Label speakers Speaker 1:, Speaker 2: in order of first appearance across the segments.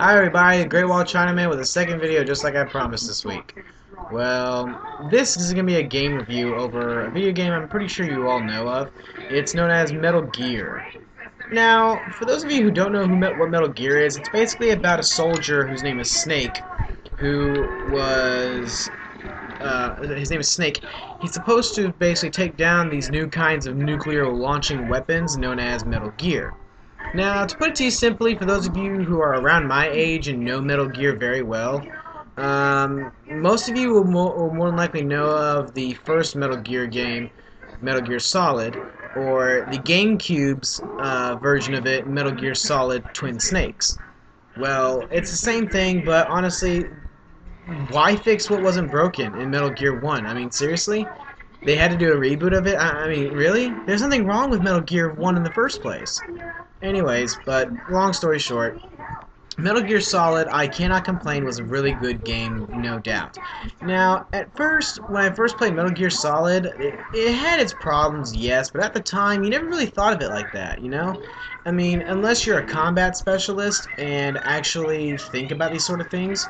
Speaker 1: Hi everybody, Great Wall Chinaman with a second video just like I promised this week. Well, this is going to be a game review over a video game I'm pretty sure you all know of. It's known as Metal Gear. Now, for those of you who don't know what Metal Gear is, it's basically about a soldier whose name is Snake, his name is Snake. He's supposed to basically take down these new kinds of nuclear launching weapons known as Metal Gear. Now, to put it to you simply, for those of you who are around my age and know Metal Gear very well, most of you will more than likely know of the first Metal Gear game, Metal Gear Solid, or the GameCube's version of it, Metal Gear Solid Twin Snakes. Well, it's the same thing, but honestly, why fix what wasn't broken in Metal Gear 1? I mean, seriously? They had to do a reboot of it? I mean, really? There's nothing wrong with Metal Gear 1 in the first place. Anyways, but long story short, Metal Gear Solid, I cannot complain, was a really good game, no doubt. Now, at first, when I first played Metal Gear Solid, it had its problems, yes, but at the time, you never really thought of it like that, you know? I mean, unless you're a combat specialist and actually think about these sort of things,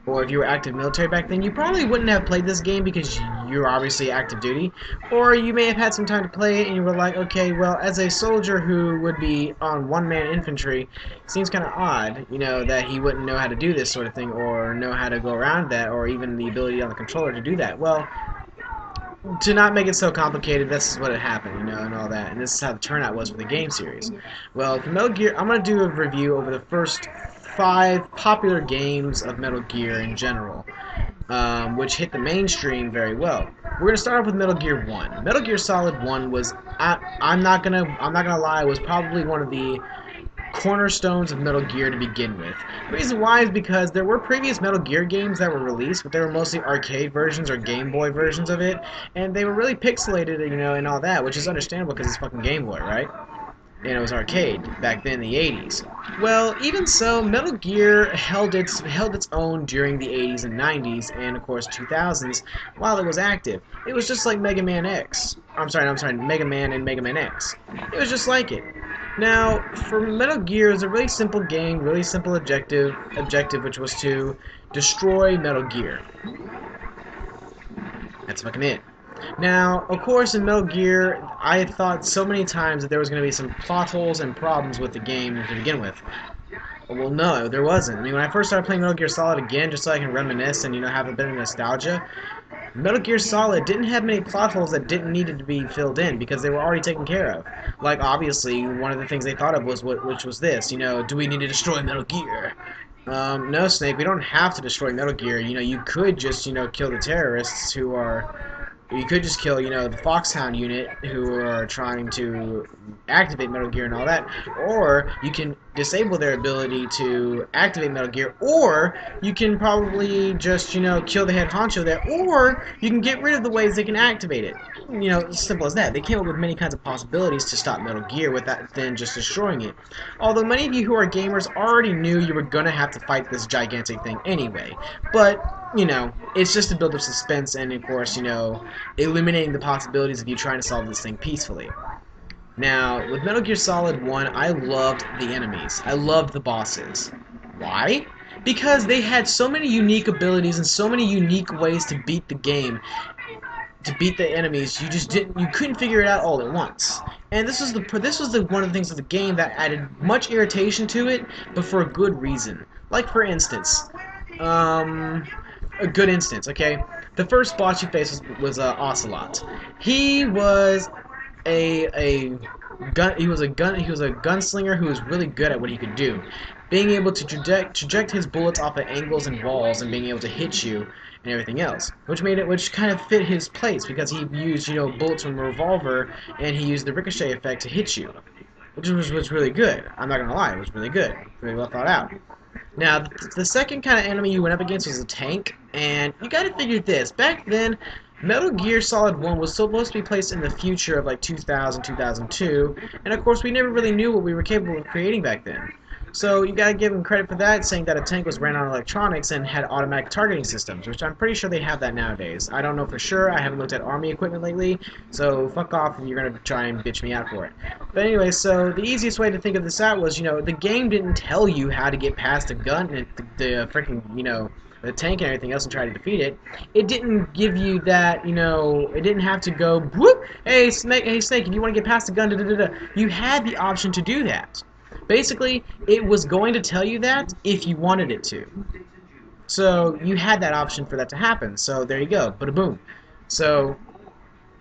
Speaker 1: or if you were active military back then, you probably wouldn't have played this game because you're obviously active duty, or you may have had some time to play it and you were like, okay, well, as a soldier who would be on one-man infantry, it seems kind of odd, you know, that he wouldn't know how to do this sort of thing, or know how to go around that, or even the ability on the controller to do that. Well, to not make it so complicated, this is what had happened, you know, and all that, and this is how the turnout was for the game series. Well, for Metal Gear, I'm going to do a review over the first 5 popular games of Metal Gear in general, which hit the mainstream very well. We're gonna start off with Metal Gear 1. Metal Gear Solid 1 was, I'm not gonna lie, was probably one of the cornerstones of Metal Gear to begin with. The reason why is because there were previous Metal Gear games that were released, but they were mostly arcade versions or Game Boy versions of it, and they were really pixelated, you know, and all that, which is understandable because it's fucking Game Boy, right? And it was arcade back then in the 80s. Well, even so, Metal Gear held its own during the 80s and 90s and of course 2000s while it was active. It was just like Mega Man X. Mega Man and Mega Man X. It was just like it. Now, for Metal Gear, it was a really simple game, really simple objective which was to destroy Metal Gear. That's fucking it. Now, of course, in Metal Gear, I had thought so many times that there was going to be some plot holes and problems with the game to begin with. Well, no, there wasn't. I mean, when I first started playing Metal Gear Solid again, just so I can reminisce and, you know, have a bit of nostalgia, Metal Gear Solid didn't have many plot holes that didn't need to be filled in because they were already taken care of. Like, obviously, one of the things they thought of was which was this, you know, do we need to destroy Metal Gear? No, Snake, we don't have to destroy Metal Gear. You know, you could just, you know, kill the terrorists who are... You could just kill, you know, the Foxhound unit who are trying to activate Metal Gear and all that, or you can disable their ability to activate Metal Gear, or you can probably just, you know, kill the head honcho there, or you can get rid of the ways they can activate it. You know, simple as that. They came up with many kinds of possibilities to stop Metal Gear without then just destroying it. Although many of you who are gamers already knew you were going to have to fight this gigantic thing anyway, but you know, it's just to build up suspense and, of course, you know, eliminating the possibilities of you trying to solve this thing peacefully. Now, with Metal Gear Solid 1, I loved the enemies. I loved the bosses. Why? Because they had so many unique abilities and so many unique ways to beat the game. To beat the enemies, you couldn't figure it out all at once. And this was one of the things of the game that added much irritation to it, but for a good reason. Like, for instance, a good instance, okay? The first boss you faced was Ocelot. He was a gunslinger who was really good at what he could do, being able to traject his bullets off of angles and walls and being able to hit you and everything else, which kind of fit his place because he used, you know, bullets from a revolver and he used the ricochet effect to hit you, which was really good. I'm not gonna lie, it was really good, really well thought out. Now, the second kind of enemy you went up against was a tank, and you gotta figure this. Back then, Metal Gear Solid 1 was supposed to be placed in the future of like 2000, 2002, and of course we never really knew what we were capable of creating back then. So you gotta give them credit for that, saying that a tank was ran on electronics and had automatic targeting systems, which I'm pretty sure they have that nowadays. I don't know for sure. I haven't looked at army equipment lately, so fuck off if you're gonna try and bitch me out for it. But anyway, so the easiest way to think of this out was, the game didn't tell you how to get past a gun and the freaking, the tank and everything else and try to defeat it. It didn't give you that, it didn't have to go, whoop, hey Snake, if you want to get past the gun, da da da da. You had the option to do that. Basically, it was going to tell you that if you wanted it to. So you had that option for that to happen. So there you go, bada boom. So,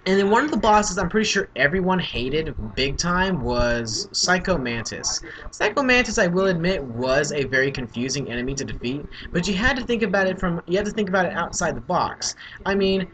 Speaker 1: and then one of the bosses I'm pretty sure everyone hated big time was Psycho Mantis. Psycho Mantis, I will admit, was a very confusing enemy to defeat, but you had to think about it outside the box. I mean,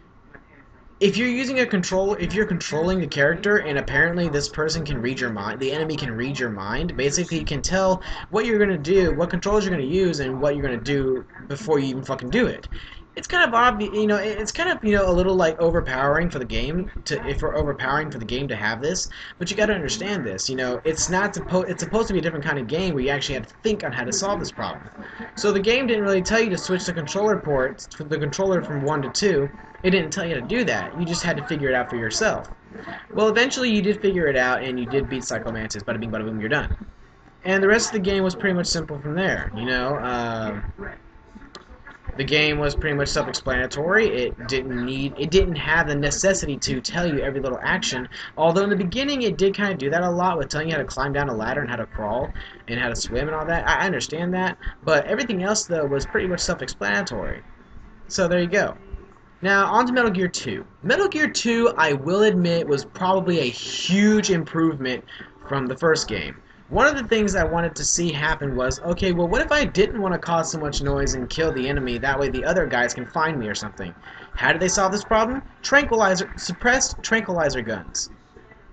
Speaker 1: if you're using a control, if you're controlling the character and apparently this person can read your mind, the enemy can read your mind, basically you can tell what you're going to do, what controls you're going to use, and what you're going to do before you even fucking do it. It's kind of obvious, it's kind of, a little like overpowering for the game to have this, but you got to understand this, it's supposed to be a different kind of game where you actually have to think on how to solve this problem. So the game didn't really tell you to switch the controller ports, the controller from 1 to 2. It didn't tell you how to do that. You just had to figure it out for yourself. Well, eventually you did figure it out and you did beat Psycho Mantis. Bada bing, bada boom, you're done. And the rest of the game was pretty much simple from there, The game was pretty much self-explanatory. It didn't have the necessity to tell you every little action. Although in the beginning it did kind of do that a lot with telling you how to climb down a ladder and how to crawl and how to swim and all that. I understand that, but everything else though was pretty much self-explanatory. So there you go. Now, on to Metal Gear 2. Metal Gear 2, I will admit, was probably a huge improvement from the first game. One of the things I wanted to see happen was, okay, well, what if I didn't want to cause so much noise and kill the enemy, that way the other guys can find me or something? How did they solve this problem? Suppressed tranquilizer guns.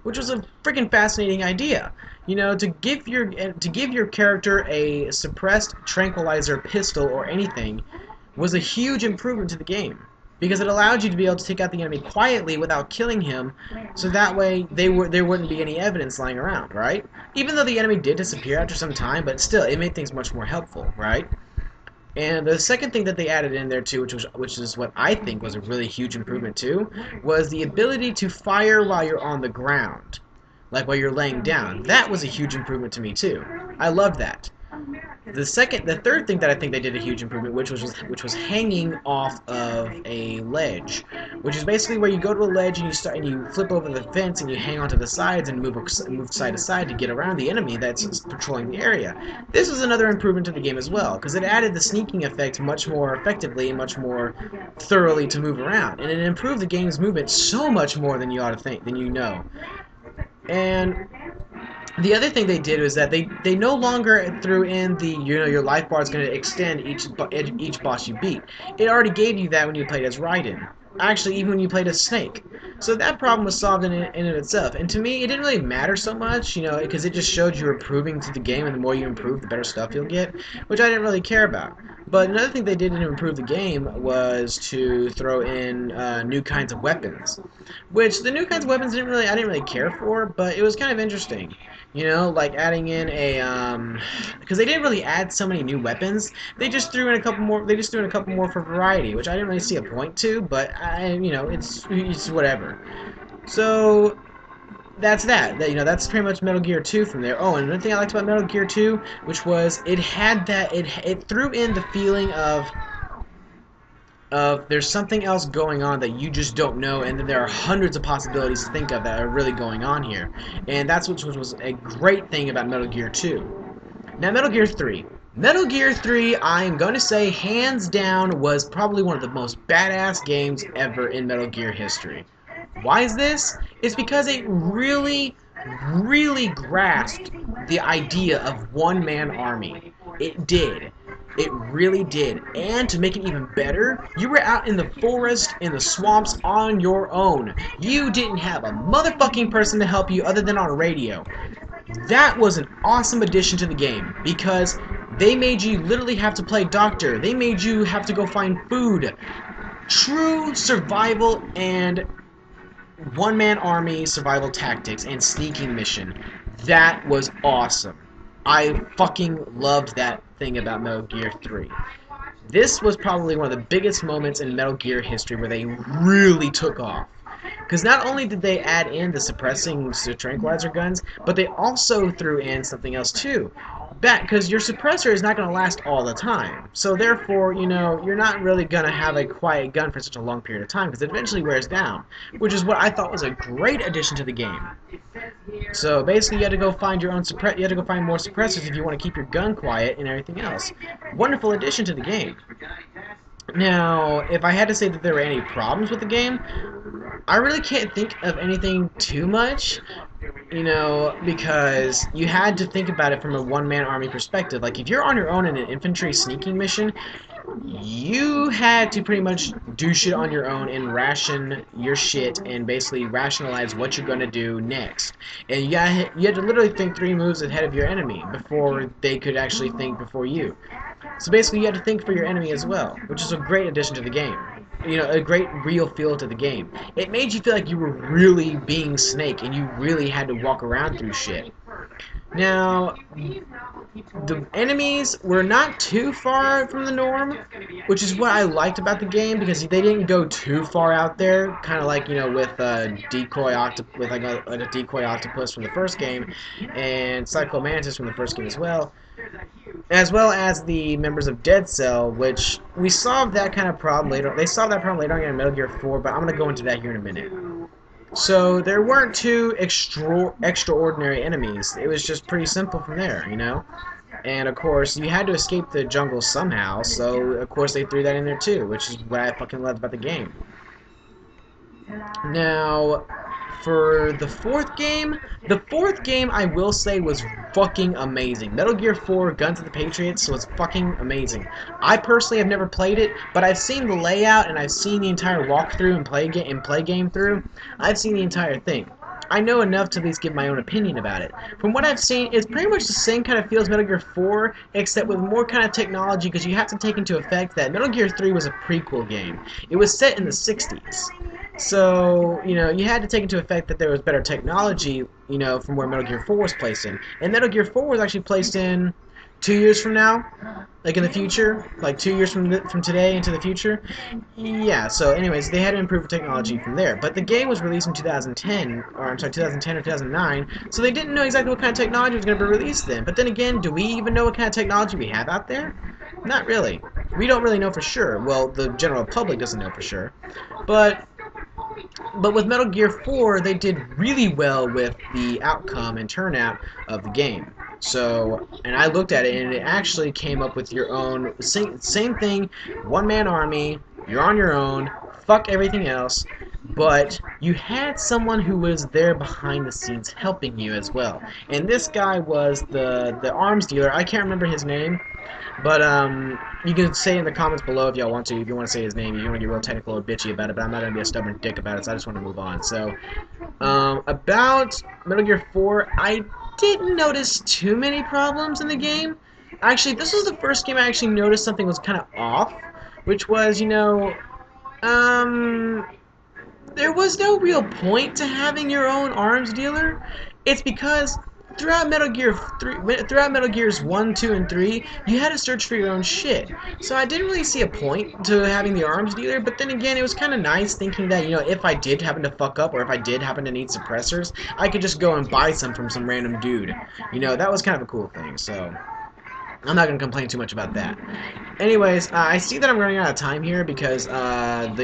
Speaker 1: Which was a freaking fascinating idea. To give your character a suppressed tranquilizer pistol or anything was a huge improvement to the game. Because it allowed you to be able to take out the enemy quietly without killing him, so that way there wouldn't be any evidence lying around, right? Even though the enemy did disappear after some time, but still, it made things much more helpful, right? And the second thing that they added in there too, which is what I think was a really huge improvement too, was the ability to fire while you're on the ground, like while you're laying down. That was a huge improvement to me too. I loved that. The third thing that I think they did a huge improvement, which was hanging off of a ledge, which is basically where you go to a ledge and you flip over the fence and you hang onto the sides and move side to side to get around the enemy that's patrolling the area. This was another improvement to the game as well, because it added the sneaking effect much more effectively and much more thoroughly to move around, and it improved the game's movement so much more than you ought to think, And the other thing they did was that they no longer threw in the your life bar is going to extend each boss you beat. It already gave you that when you played as Raiden. Actually, even when you played as Snake. So that problem was solved in and of itself. And to me, it didn't really matter so much, because it just showed you were improving through the game, and the more you improve, the better stuff you'll get, which I didn't really care about. But another thing they did to improve the game was to throw in new kinds of weapons, which the new kinds of weapons I didn't really care for, but it was kind of interesting. Like adding in because they didn't really add so many new weapons. They just threw in a couple more for variety, which I didn't really see a point to. But it's whatever. So that's that. That's pretty much Metal Gear 2 from there. Oh, and another thing I liked about Metal Gear 2, which was it threw in the feeling of there's something else going on that you just don't know, and then there are hundreds of possibilities to think of that are really going on here. And that's what was a great thing about Metal Gear 2. Now, Metal Gear 3. Metal Gear 3, I am going to say, hands down, was probably one of the most badass games ever in Metal Gear history. Why is this? It's because it really, really grasped the idea of one-man army. It did. It really did. And to make it even better, you were out in the forest, in the swamps, on your own. You didn't have a motherfucking person to help you other than on a radio. That was an awesome addition to the game, because they made you literally have to play doctor. They made you have to go find food. True survival and one-man army survival tactics and sneaking mission. That was awesome. I fucking loved that thing about Metal Gear 3. This was probably one of the biggest moments in Metal Gear history where they really took off. Because not only did they add in the suppressing tranquilizer guns, but they also threw in something else too. Because your suppressor is not going to last all the time. So therefore, you know, you're not really going to have a quiet gun for such a long period of time because it eventually wears down. Which is what I thought was a great addition to the game. So basically, you had to go find your own you had to go find more suppressors if you want to keep your gun quiet and everything else. Wonderful addition to the game. Now, if I had to say that there were any problems with the game, I really can't think of anything too much, you know, because you had to think about it from a one-man army perspective. Like, if you're on your own in an infantry sneaking mission, you had to pretty much do shit on your own and ration your shit and basically rationalize what you're going to do next. And you had to literally think 3 moves ahead of your enemy before they could actually think before you. So basically you had to think for your enemy as well, which is a great addition to the game. You know, a great real feel to the game. It made you feel like you were really being Snake and you really had to walk around through shit. Now, the enemies were not too far from the norm, which is what I liked about the game because they didn't go too far out there, kind of like, you know, with decoy with like a decoy octopus from the first game and Psycho Mantis from the first game as well as the members of Dead Cell, which we solved that kind of problem later. They solved that problem later on in Metal Gear 4, but I'm going to go into that here in a minute. So there weren't too extraordinary enemies. It was just pretty simple from there, you know? And of course, you had to escape the jungle somehow, so of course they threw that in there too, which is what I fucking loved about the game. Now, for the fourth game I will say was fucking amazing. Metal Gear 4 Guns of the Patriots was fucking amazing. I personally have never played it, but I've seen the layout and I've seen the entire walkthrough and play game through. I've seen the entire thing. I know enough to at least give my own opinion about it. From what I've seen, it's pretty much the same kind of feel as Metal Gear 4, except with more kind of technology, because you have to take into effect that Metal Gear 3 was a prequel game. It was set in the 60s. So, you know, you had to take into effect that there was better technology, you know, from where Metal Gear 4 was placed in. And Metal Gear 4 was actually placed in 2 years from now, like in the future, like 2 years from today into the future. Yeah, so anyways, they had to improve technology from there. But the game was released in 2010, or I'm sorry, 2010 or 2009, so they didn't know exactly what kind of technology was going to be released then. But then again, do we even know what kind of technology we have out there? Not really. We don't really know for sure. Well, the general public doesn't know for sure. But with Metal Gear 4, they did really well with the outcome and turnout of the game. So, and I looked at it, and it actually came up with your own, same thing, one-man army, you're on your own, fuck everything else, but you had someone who was there behind the scenes helping you as well. And this guy was the arms dealer. I can't remember his name, but you can say in the comments below if y'all want to. If you want to say his name, you want to get real technical or bitchy about it, but I'm not going to be a stubborn dick about it, so I just want to move on. So, about Metal Gear 4, I didn't notice too many problems in the game. Actually, this was the first game I actually noticed something was kind of off, which was, you know, there was no real point to having your own arms dealer. It's because throughout Metal Gears 1, 2, and 3, you had to search for your own shit. So I didn't really see a point to having the arms dealer, but then again, it was kind of nice thinking that, you know, if I did happen to fuck up, or if I did happen to need suppressors, I could just go and buy some from some random dude. You know, that was kind of a cool thing, so I'm not going to complain too much about that. Anyways, I see that I'm running out of time here because the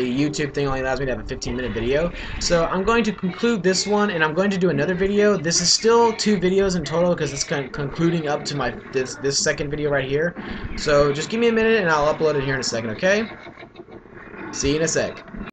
Speaker 1: YouTube thing only allows me to have a 15-minute video. So I'm going to conclude this one, and I'm going to do another video. This is still 2 videos in total because it's concluding up to my this second video right here. So just give me a minute, and I'll upload it here in a second, okay? See you in a sec.